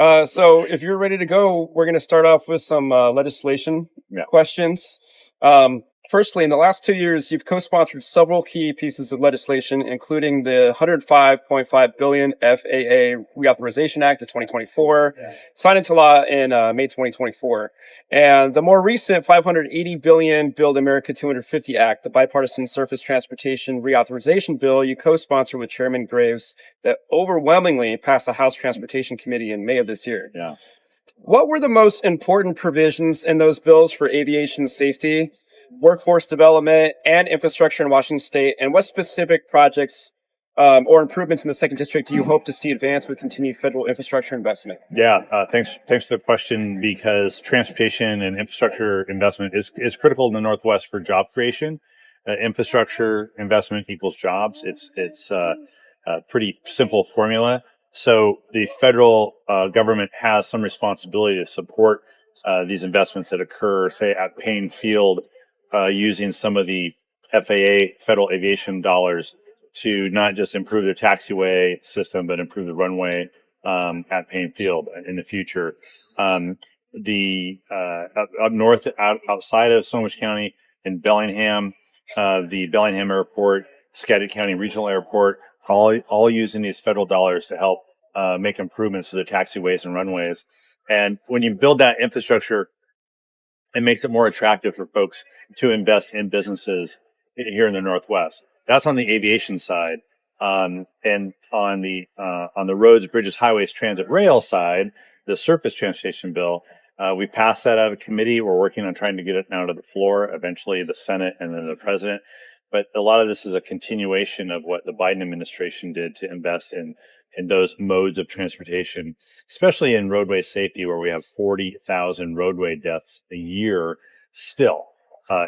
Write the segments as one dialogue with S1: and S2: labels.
S1: So if you're ready to go, we're going to start off with some legislation
S2: Yeah.
S1: questions. Firstly, in the last 2 years, you've co-sponsored several key pieces of legislation, including the 105.5 billion FAA Reauthorization Act of 2024, signed into law in May 2024, and the more recent 580 billion Build America 250 Act, the bipartisan Surface Transportation Reauthorization Bill you co-sponsored with Chairman Graves, that overwhelmingly passed the House Transportation Committee in May of this year.
S2: Yeah.
S1: What were the most important provisions in those bills for aviation safety, workforce development, and infrastructure in Washington State? And what specific projects or improvements in the second district do you hope to see advance with continued federal infrastructure investment?
S2: Yeah. Thanks for the question, because transportation and infrastructure investment is critical in the Northwest for job creation. Infrastructure investment equals jobs. It's a pretty simple formula. So the federal government has some responsibility to support these investments that occur, say, at Payne Field, using some of the FAA federal aviation dollars to not just improve the taxiway system, but improve the runway at Payne Field in the future. Up north, outside of Snohomish County, in Bellingham, the Bellingham Airport, Skagit County Regional Airport, all using these federal dollars to help make improvements to the taxiways and runways. And when you build that infrastructure, it makes it more attractive for folks to invest in businesses here in the Northwest. That's on the aviation side. And on the roads, bridges, highways, transit, rail side, the surface transportation bill, we passed that out of committee. We're working on trying to get it now to the floor, eventually the Senate and then the president. But a lot of this is a continuation of what the Biden administration did to invest in those modes of transportation, especially in roadway safety, where we have 40,000 roadway deaths a year still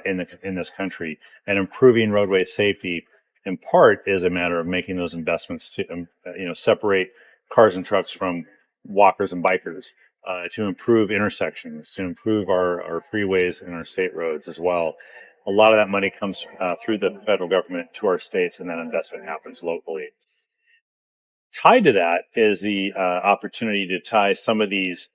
S2: in this country. And improving roadway safety, in part, is a matter of making those investments to separate cars and trucks from walkers and bikers, to improve intersections, to improve our freeways and our state roads as well. A lot of that money comes through the federal government to our states, and that investment happens locally. Tied to that is the opportunity to tie some of these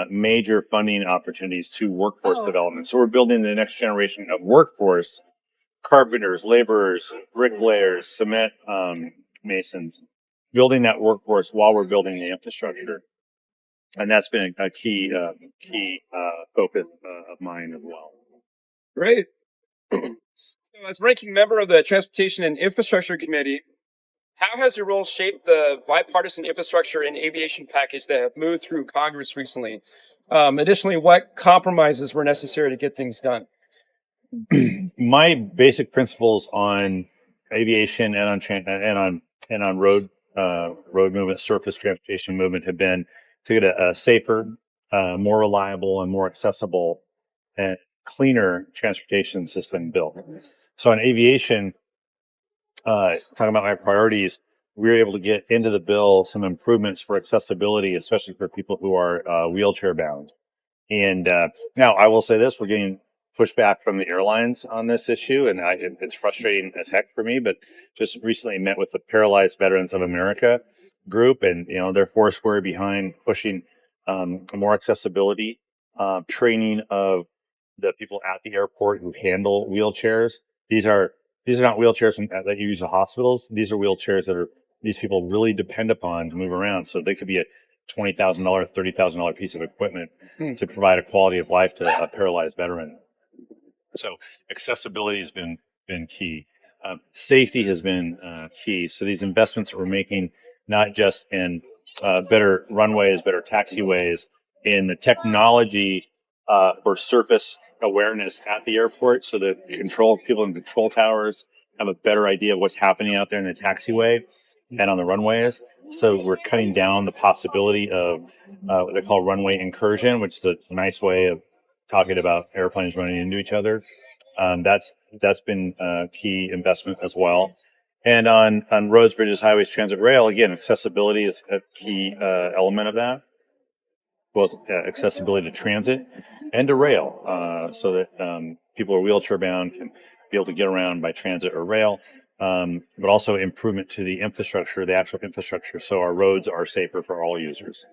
S2: major funding opportunities to workforce development. So we're building the next generation of workforce: carpenters, laborers, bricklayers, cement masons, building that workforce while we're building the infrastructure. And that's been a key focus of mine as well.
S1: Great. So, as ranking member of the Transportation and Infrastructure Committee, how has your role shaped the bipartisan infrastructure and aviation package that have moved through Congress recently? Additionally, what compromises were necessary to get things done?
S2: My basic principles on aviation and on road movement, surface transportation movement, have been to get a safer, more reliable, and more accessible and cleaner transportation system built. So in aviation, talking about my priorities, we were able to get into the bill some improvements for accessibility, especially for people who are wheelchair bound. And now I will say this: we're getting pushback from the airlines on this issue, and it's frustrating as heck for me. But just recently met with the Paralyzed Veterans of America group, and they're foursquare behind pushing more accessibility, training of the people at the airport who handle wheelchairs. These are not wheelchairs that you use in hospitals. These are wheelchairs that these people really depend upon to move around. So they could be a $20,000, $30,000 piece of equipment to provide a quality of life to a paralyzed veteran. So accessibility has been key. Safety has been key. So these investments that we're making, not just in better runways, better taxiways, in the technology for surface awareness at the airport, so that people in control towers have a better idea of what's happening out there in the taxiway and on the runways. So we're cutting down the possibility of what they call runway incursion, which is a nice way of talking about airplanes running into each other. That's been a key investment as well. And on roads, bridges, highways, transit, rail, again, accessibility is a key element of that. Both accessibility to transit and to rail, so that people who are wheelchair bound can be able to get around by transit or rail, but also improvement to the infrastructure, the actual infrastructure, so our roads are safer for all users.